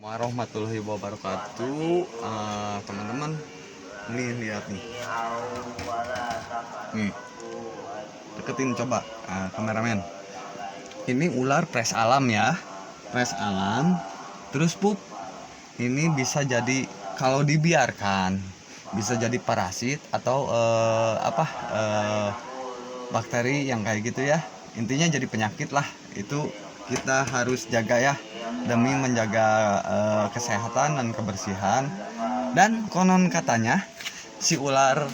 Warahmatullahi wabarakatuh. Teman-teman, nih lihat nih, deketin coba, kameramen. Ini ular pres alam ya, pres alam. Terus pup, ini bisa jadi kalau dibiarkan bisa jadi parasit atau bakteri yang kayak gitu ya. Intinya jadi penyakit lah. Itu kita harus jaga ya, demi menjaga kesehatan dan kebersihan. Dan konon katanya si ular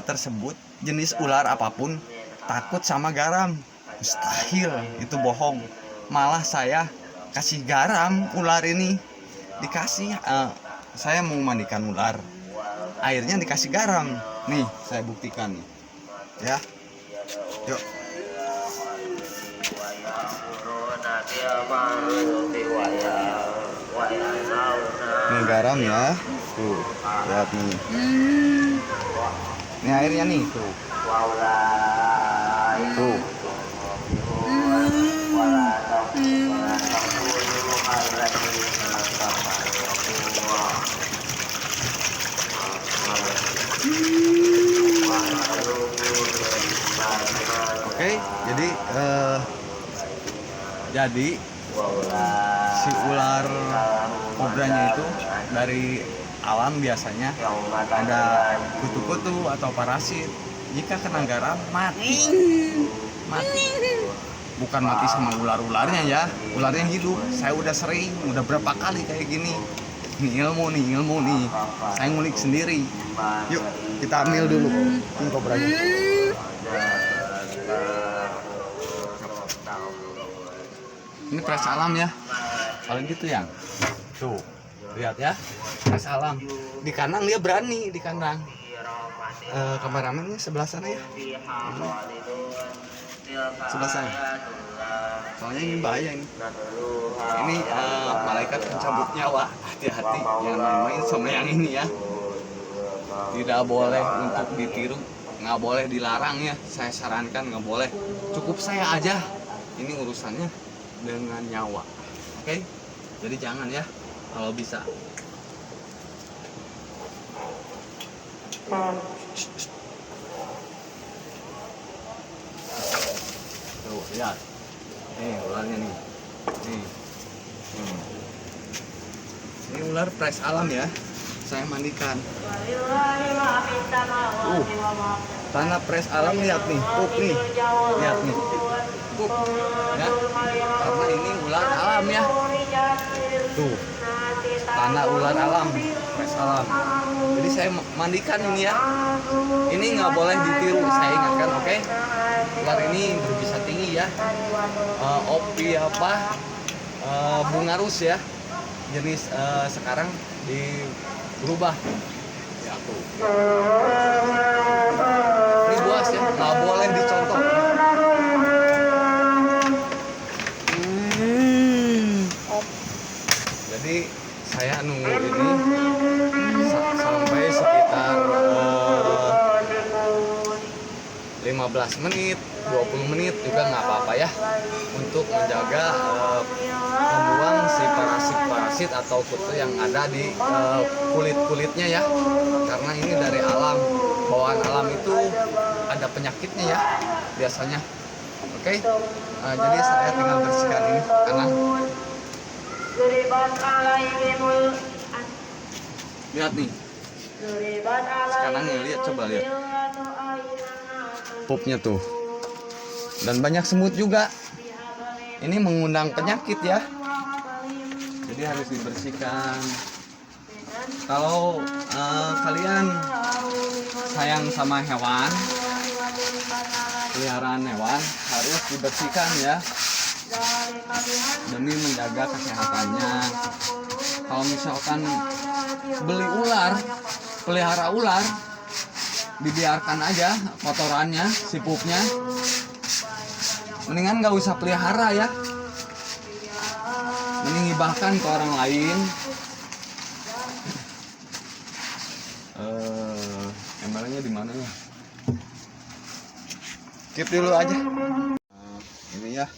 tersebut, jenis ular apapun, takut sama garam. Mustahil, itu bohong. Malah saya kasih garam ular ini, dikasih saya mau mandikan ular, airnya dikasih garam. Nih saya buktikan nih ya, yuk. Ini garam ya, tuh lihat nih. Ini airnya nih, tuh. Tuh. Oke, jadi si ular kobranya itu dari alam biasanya ada kutu-kutu atau parasit. Jika kena garam mati, bukan mati sama ular-ularnya ya, ularnya hidup. Saya udah sering, udah berapa kali kayak gini. Ini ilmu nih, saya ngulik sendiri. Yuk kita ambil dulu ini kobranya. Ini pres alam ya, kalau gitu ya. Tuh, lihat ya, pres alam. Di kandang dia berani, di kandang. Kameramennya sebelah sana ya. Sebelah sana. Soalnya ini bahaya ini. Ini malaikat pencabut nyawa. Hati-hati, jangan main-main sama yang ini ya. Tidak boleh untuk ditiru, nggak boleh dilarang ya. Saya sarankan nggak boleh. Cukup saya aja. Ini urusannya dengan nyawa, oke? Jadi jangan ya, kalau bisa. Tuh lihat, nih ularnya nih, ini ular pres alam ya, saya mandikan. Tanah pres alam, lihat nih, pup nih, lihat nih, pup ya, karena ini ular alam ya. Tuh, tanah ular alam, pres alam. Jadi saya mandikan ini ya. Ini nggak boleh ditiru, saya ingatkan, oke? Ular ini berbisa tinggi ya. Bunga rus ya. Jenis sekarang berubah. Ya tuh. Ini buas ya, nggak boleh dicontoh. Jadi saya nunggu ini sampai sekitar 15 menit, 20 menit juga nggak apa-apa ya, untuk menjaga membuang si parasit atau kutu yang ada di kulitnya ya, karena ini dari alam, bawaan alam itu ada penyakitnya ya biasanya. Oke, jadi saya tinggal bersihkan ini karena lihat nih, sekarang nih, lihat, coba lihat pupnya tuh, dan banyak semut juga. Ini mengundang penyakit ya, jadi harus dibersihkan. Kalau kalian sayang sama hewan, peliharaan hewan, harus dibersihkan ya, demi menjaga kesehatannya. Kalau misalkan beli ular, pelihara ular, dibiarkan aja kotorannya, si pupnya, mendingan nggak usah pelihara ya, mending hibahkan ke orang lain. Embalnya di mana ya? Keep dulu aja. Ini ya,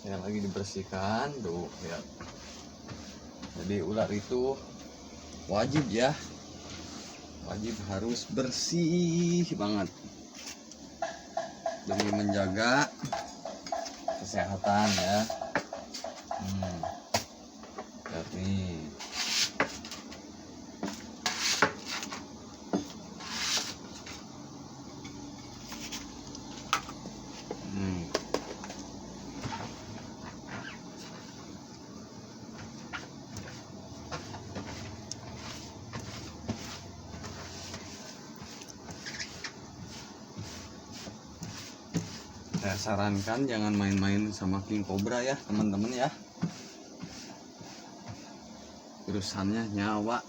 yang lagi dibersihkan tuh lihat. Jadi ular itu wajib ya, wajib harus bersih banget demi menjaga kesehatan ya. Lihat nih. Saya sarankan jangan main-main sama king cobra ya teman-teman ya. Urusannya nyawa.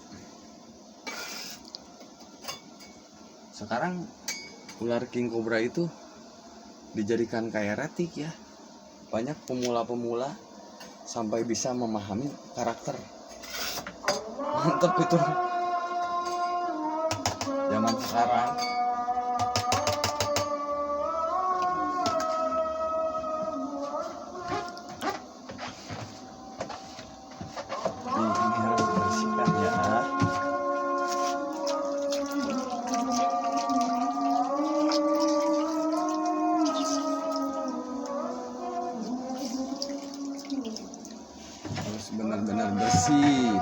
Sekarang ular king cobra itu dijadikan kayak retik ya. Banyak pemula-pemula sampai bisa memahami karakter. Mantep itu zaman sekarang. Ini harus dibersihkan ya. Harus benar-benar bersih.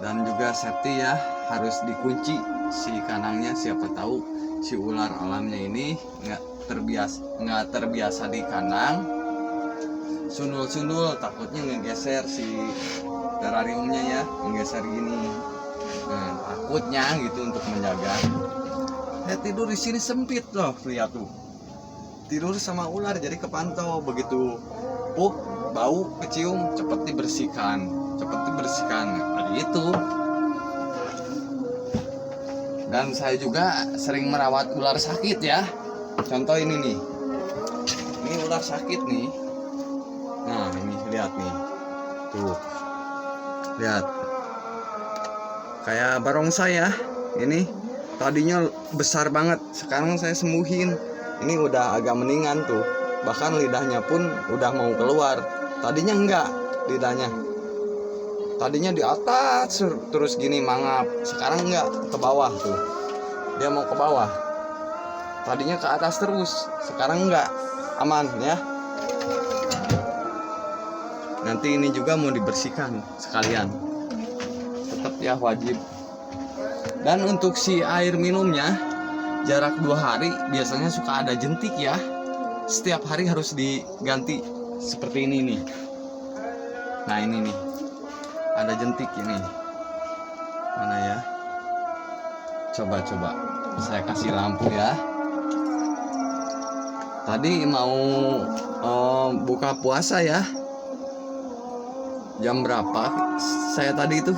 Dan juga safety ya, harus dikunci si kandangnya. Siapa tahu si ular alamnya ini nggak terbiasa di kandang, sundul-sundul, takutnya ngegeser si terariumnya ya, ngegeser gini. Nah, takutnya gitu untuk menjaga. Tidur di sini sempit loh, lihat tuh. Tidur sama ular jadi kepantau, begitu bau kecium cepet dibersihkan. Tadi itu. Dan saya juga sering merawat ular sakit ya. Contoh ini nih. Ini ular sakit nih. Nah, ini lihat nih. Tuh. Lihat. Kayak barongsai ya. Ini tadinya besar banget, sekarang saya sembuhin. Ini udah agak mendingan tuh. Bahkan lidahnya pun udah mau keluar. Tadinya enggak lidahnya. Tadinya di atas terus gini mangap. Sekarang enggak, ke bawah tuh. Dia mau ke bawah. Tadinya ke atas terus, sekarang enggak. Aman ya. Nanti ini juga mau dibersihkan sekalian. Tetap ya wajib. Dan untuk si air minumnya jarak 2 hari biasanya suka ada jentik ya. Setiap hari harus diganti seperti ini nih. Nah ini nih, ada jentik ini. Mana ya? Coba saya kasih lampu ya. Tadi mau buka puasa ya. Jam berapa saya tadi itu?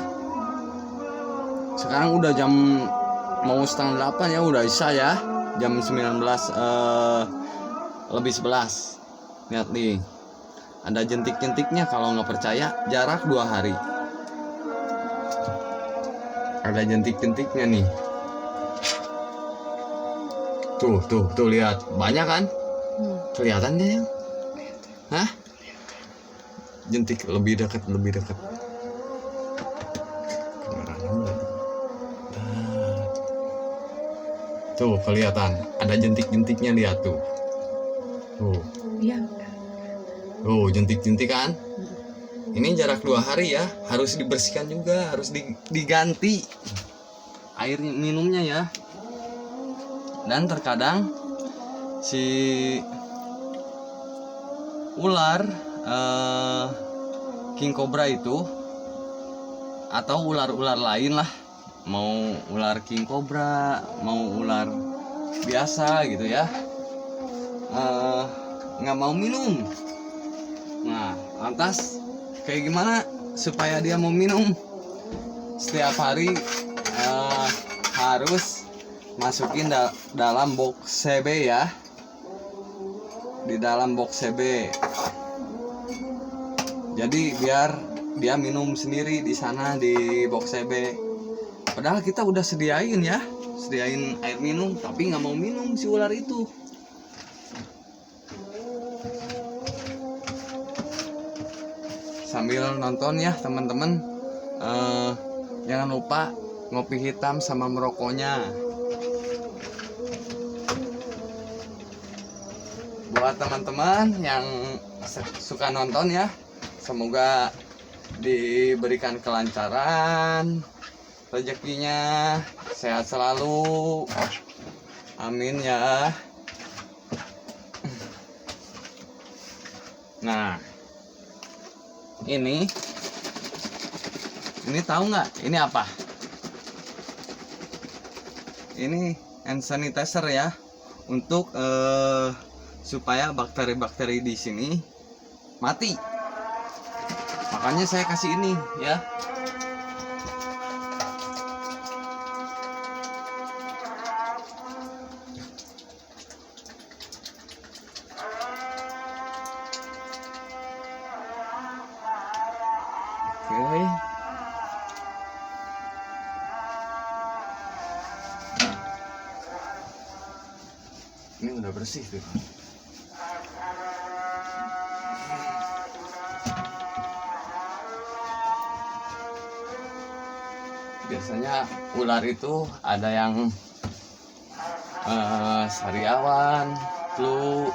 Sekarang udah jam mau setengah 8 ya, udah isya ya. Jam 19 lebih 11. Lihat nih, ada jentik-jentiknya. Kalau nggak percaya, jarak 2 hari. Ada jentik-jentiknya nih. Tuh lihat, banyak kan? Kelihatan dia yang? Hah? Jentik lebih dekat. Tuh kelihatan, ada jentik-jentiknya, lihat tuh. Iya. Tuh jentik-jentik kan? Ini jarak 2 hari ya, harus dibersihkan juga, harus diganti air minumnya ya. Dan terkadang si ular king cobra itu atau ular-ular lain lah, mau ular king cobra, mau ular biasa gitu ya, nggak mau minum. Nah, lantas kayak gimana supaya dia mau minum? Setiap hari harus masukin dalam box CB ya, di dalam box CB. Jadi biar dia minum sendiri di sana di box CB. Padahal kita udah sediain air minum, tapi nggak mau minum si ular itu. sambil nonton ya teman-teman. Jangan lupa ngopi hitam sama merokoknya. Buat teman-teman yang suka nonton ya, semoga diberikan kelancaran rezekinya, sehat selalu, amin ya. Nah, ini tahu nggak ini apa? Ini hand sanitizer ya, untuk supaya bakteri-bakteri di sini mati. Makanya saya kasih ini ya. Oke. Ini udah bersih tuh. Biasanya ular itu ada yang sariawan, flu,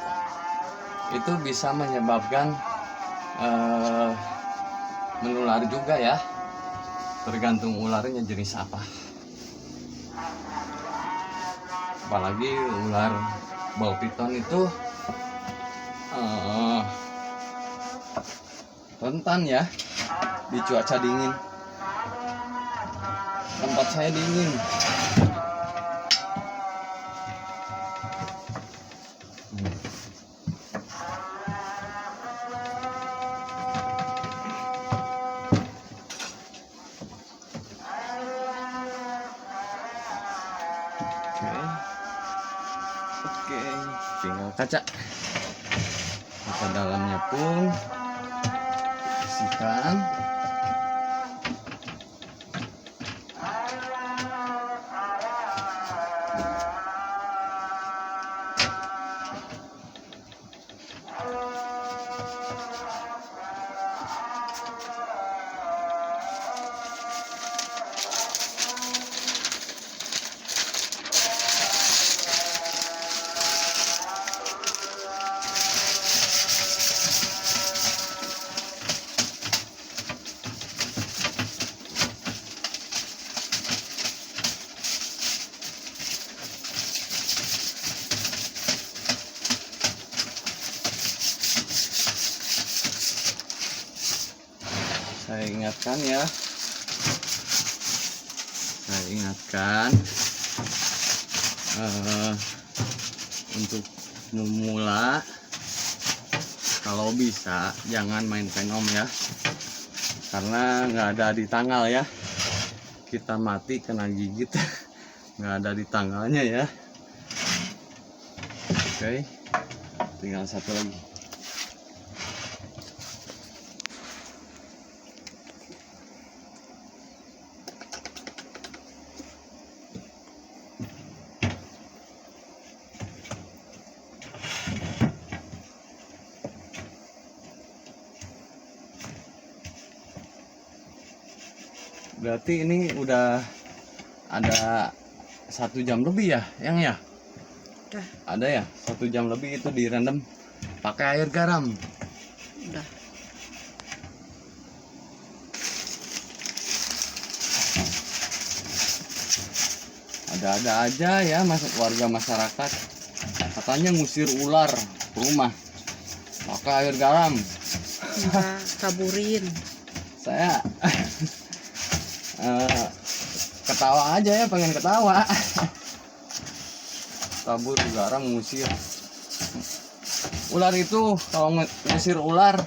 itu bisa menyebabkan menular juga ya, tergantung ularnya jenis apa. Apalagi ular bau piton itu rentan ya di cuaca dingin. Tempat saya dingin. Oke, tinggal kaca dalamnya pun bersihkan. Saya ingatkan ya, untuk memula kalau bisa jangan main Venom ya, karena nggak ada di tanggal ya, kita mati kena gigit nggak ada di tanggalnya ya. Oke, tinggal satu lagi. Berarti ini udah ada 1 jam lebih ya, yang ya? Udah. Ada ya, 1 jam lebih itu direndam pakai air garam. Udah. Ada-ada aja ya warga masyarakat, katanya ngusir ular ke rumah pakai air garam. Enggak, taburin. Saya ketawa aja ya, pengen ketawa. Tabur garam ngusir ular itu. Kalau ngusir ular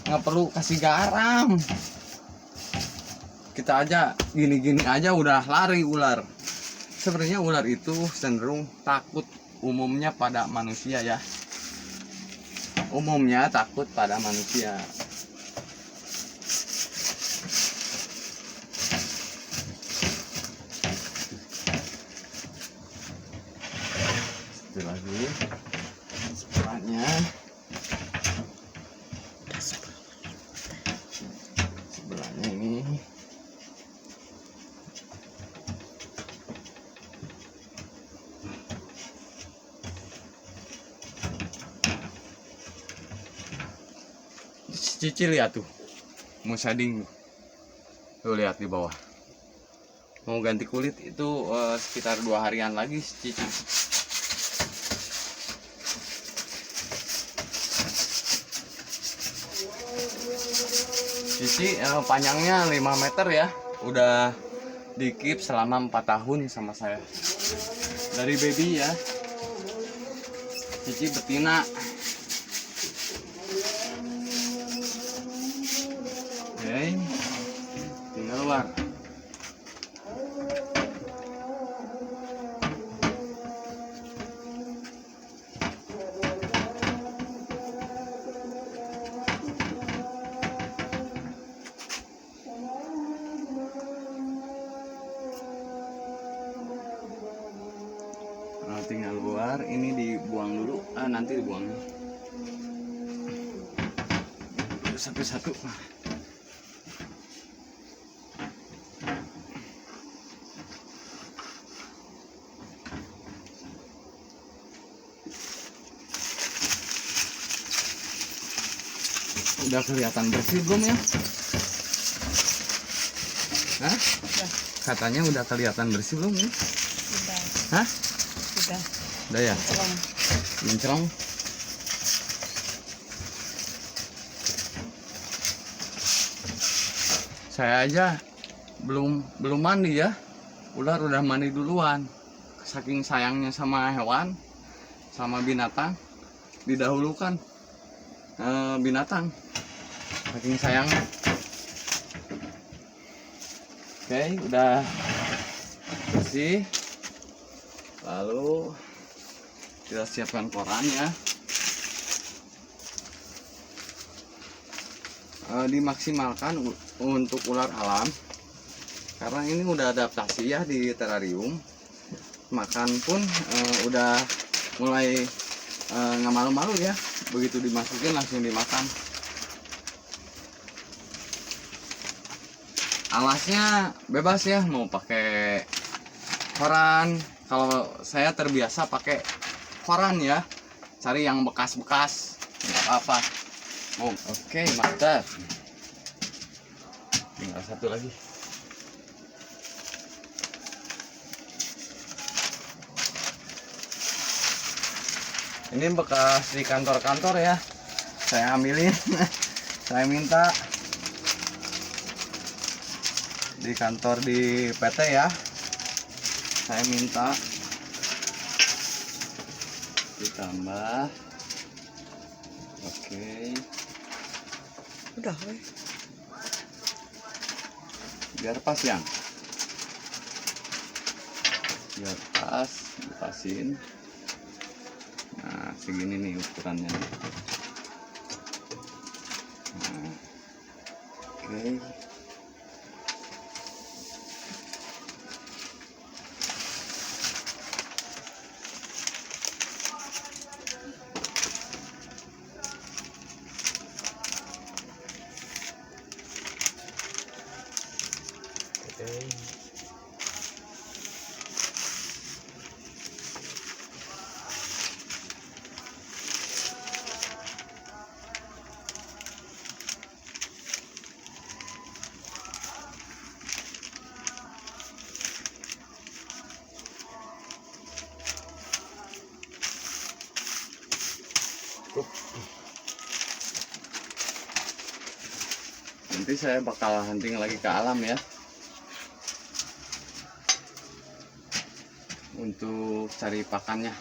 nggak perlu kasih garam, kita aja gini-gini aja udah lari ular. Sebenarnya ular itu cenderung takut umumnya pada manusia ya, umumnya takut pada manusia. Itu lagi setelahnya Cici lihat tuh, mau shading tuh, lihat di bawah. Mau ganti kulit itu sekitar 2 harian lagi Cici. Cici panjangnya 5 meter ya, udah di keep selama 4 tahun sama saya. Dari baby ya, Cici betina. Oke, tinggal luar. Tinggal luar, ini dibuang dulu, nanti dibuang satu-satu. Udah kelihatan bersih belum ya? Hah? Udah. Katanya udah kelihatan bersih belum ya? Udah. Hah? Udah. Udah ya? Tolong. Kinclong. Saya aja belum mandi ya. Ular udah mandi duluan. Saking sayangnya sama hewan, sama binatang, didahulukan binatang. Saking sayangnya. Oke, udah bersih. Lalu kita siapkan korannya. Dimaksimalkan untuk ular alam, karena ini udah adaptasi ya di terarium. Makan pun udah mulai nggak malu-malu ya, begitu dimasukin langsung dimakan. Alasnya bebas ya, mau pakai koran. Kalau saya terbiasa pakai koran ya, cari yang bekas-bekas, nggak apa-apa. Oh, oke, mantap. Tinggal satu lagi. Ini bekas di kantor-kantor ya, saya ambilin. Saya minta di kantor di PT ya, saya minta ditambah. Oke, Udah, weh. biar pas ya, biar pas, dipasin. Nah, segini nih ukurannya. Nah, oke. Nanti saya bakal hunting lagi ke alam ya, untuk cari pakannya.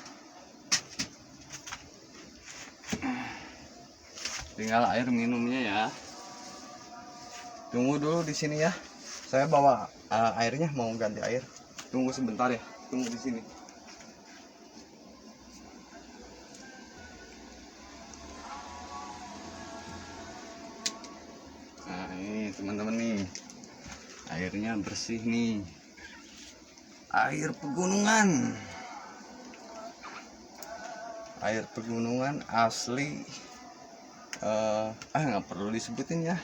Tinggal air minumnya ya. Tunggu dulu di sini ya. Saya bawa airnya, mau ganti air. Tunggu sebentar ya. Tunggu di sini. Nah, ini teman-teman nih. Airnya bersih nih. Air pegunungan. Air pegunungan asli. Nggak perlu disebutin ya.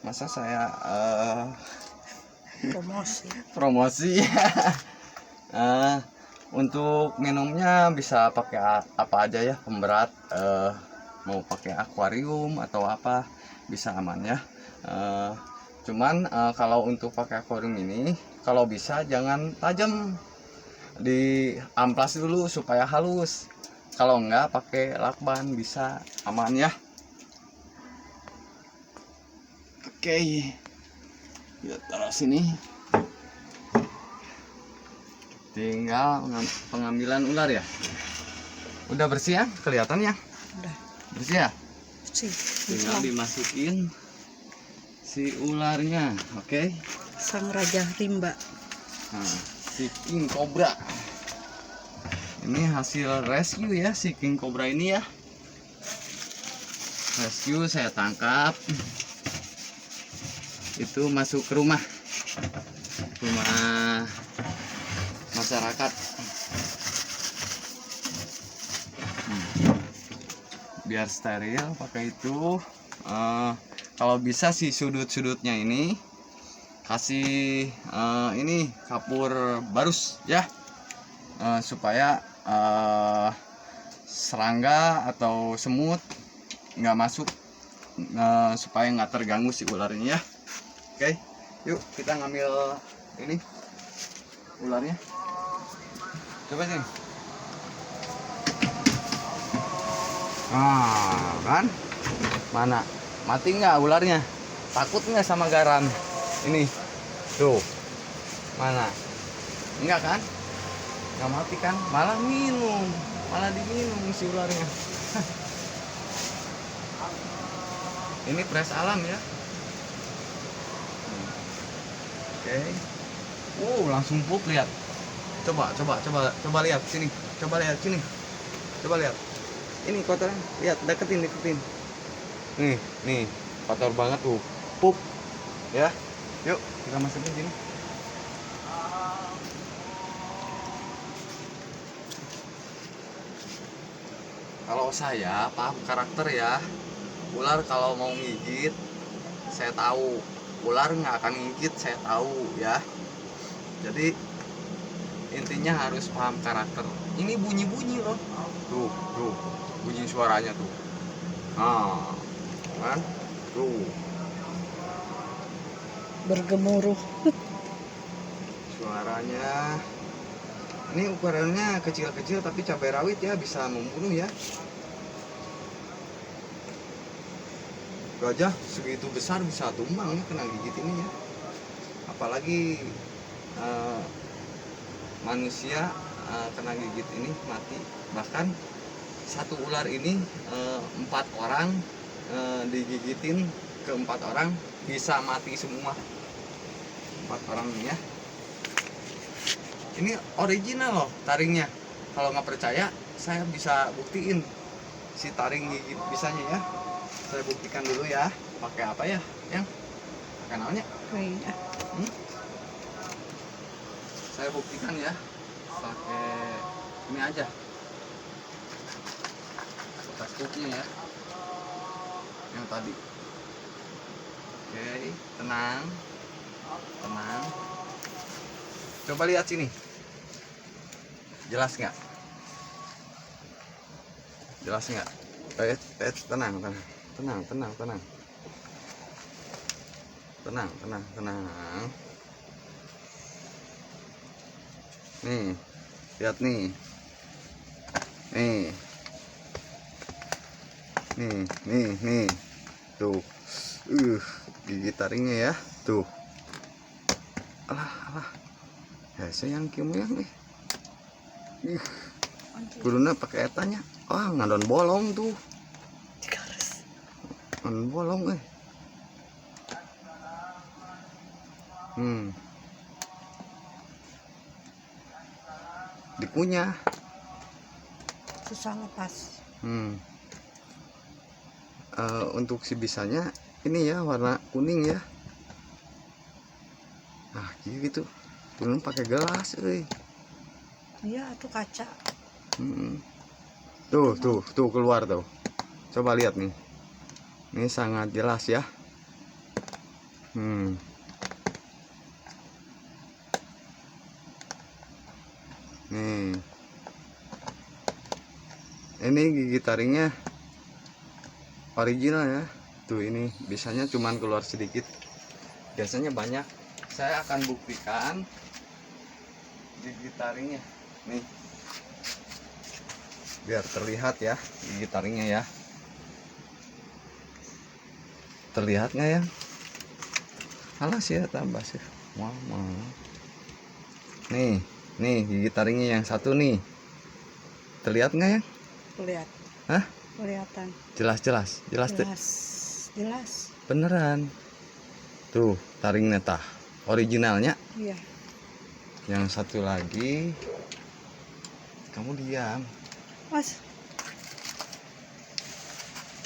Masa saya promosi. Untuk minumnya bisa pakai apa aja ya, pemberat, mau pakai akuarium atau apa bisa aman ya. Cuman kalau untuk pakai akuarium ini kalau bisa jangan tajam, di amplas dulu supaya halus. Kalau enggak pakai lakban bisa aman ya. Oke, kita taruh sini. Tinggal pengambilan ular ya. Udah bersih ya, kelihatan ya. Udah. Bersih ya. Sih. Tinggal dimasukin si ularnya, oke. Sang Raja Rimba. Nah, si King Cobra. Ini hasil rescue ya, si King Cobra ini ya. Rescue saya tangkap. Itu masuk ke rumah masyarakat. Biar steril pakai itu. Kalau bisa sih sudut-sudutnya ini kasih ini kapur barus ya, supaya serangga atau semut nggak masuk, supaya nggak terganggu si ularnya ya. Oke, yuk kita ngambil ini ularnya. Coba sini. Ah, kan? Mana? Mati nggak ularnya? Takut nggak sama garam? Ini, tuh. Mana? Enggak kan? Nggak mati kan? Malah minum, malah diminum si ularnya. Ini pres alam ya. Oke. Langsung pup, lihat. Coba lihat sini. Coba lihat sini. Coba lihat. Ini kotoran, lihat, deketin. Nih, kotor banget tuh. Pup. Ya. Yuk, kita masukin sini. Kalau saya paham karakter ya. Ular kalau mau ngigit, saya tahu. Ular nggak akan ngigit, saya tahu ya. Jadi intinya harus paham karakter. Ini bunyi-bunyi loh. Tuh, bunyi suaranya tuh. Nah, kan? Tuh. Bergemuruh. Suaranya. Ini ukurannya kecil-kecil tapi cabai rawit ya, bisa membunuh ya. Gajah segitu besar bisa tumbang ya kena gigit ini ya. Apalagi manusia kena gigit ini mati. Bahkan satu ular ini 4 orang digigitin, ke 4 orang bisa mati semua. 4 orang ya. Ini original loh taringnya. Kalau nggak percaya, saya bisa buktiin si taring gigit bisanya ya. Saya buktikan dulu ya. Pakai apa ya? Yang kanalnya? Iya. Saya buktikan ya. Pakai ini aja. Bekas kupnya ya. Yang tadi. Oke, tenang. Coba lihat sini. Jelas nggak? Tenang. Nih, lihat nih. Nih. Tuh. Gigit taringnya ya. Tuh. Alah. Saya yang kieu nih. Guruna pakai etanya. Ngadon bolong tuh. Ngadon bolong Dikunyah. Susah lepas. Untuk si bisanya ini ya warna kuning ya. Nah gitu. Belum pakai gelas, Iya, itu kaca. Tuh keluar tuh. Coba lihat nih. Ini sangat jelas ya. Nih. Ini gigi taringnya original ya. Tuh ini biasanya cuman keluar sedikit, biasanya banyak. Saya akan buktikan gigi taringnya nih, biar terlihat ya gigi taringnya ya. Terlihat nggak ya? Alas ya tambah sih. Mama. Nih gigi taringnya yang satu nih. Terlihat nggak ya? Lihat. Hah? Kelihatan. Jelas. Jelas. Beneran. Tuh taringnya tah. Originalnya. Iya. Yang satu lagi. Kamu diam. Mas.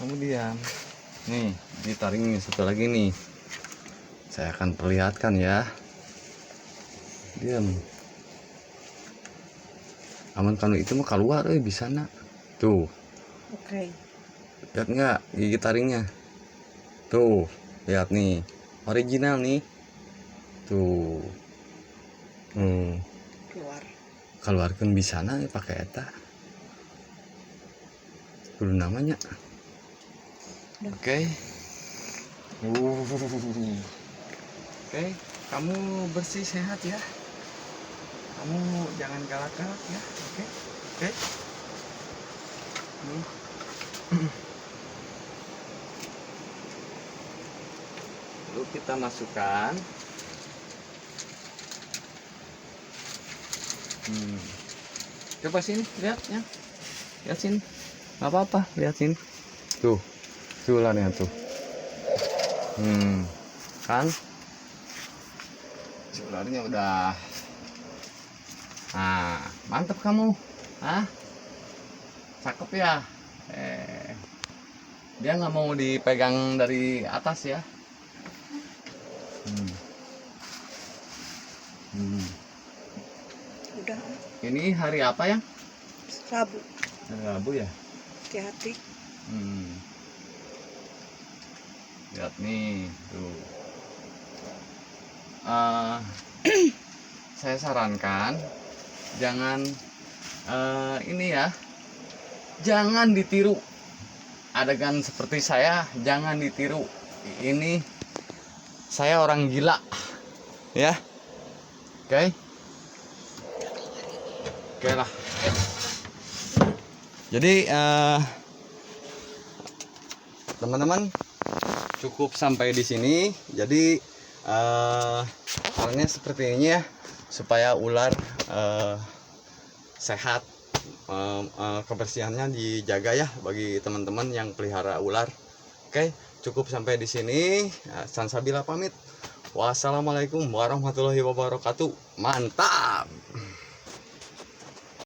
Kamu diam. Nih gigi taringnya satu lagi nih. Saya akan perlihatkan ya. Diam. Aman kalau itu mah keluar bisa nak. Tuh. Oke. Lihat nggak gigi taringnya? Tuh, lihat nih. Original nih. Tuh. Keluarkan bisa nak pakai eta. Dulu namanya. Oke. Oke, kamu bersih sehat ya. Kamu jangan galak-galak ya. Oke. Lalu kita masukkan. Coba sini, lihat ya. Lihat sini. Nggak apa-apa, lihat sini. Tuh ularnya tuh. Kan? Ularnya udah. Nah, mantep kamu. Cakep ya. Dia nggak mau dipegang dari atas ya. Udah. Ini hari apa ya? Rabu. Hari Rabu ya. Hati-hati. Lihat nih tuh. Saya sarankan jangan ini ya, jangan ditiru adegan seperti saya, jangan ditiru. Ini saya orang gila ya. Oke lah. Jadi teman-teman cukup sampai di sini. Jadi caranya seperti ini ya, supaya ular sehat, kebersihannya dijaga ya bagi teman-teman yang pelihara ular. Oke, cukup sampai di sini. Sansabila pamit. Wassalamualaikum warahmatullahi wabarakatuh. Mantap.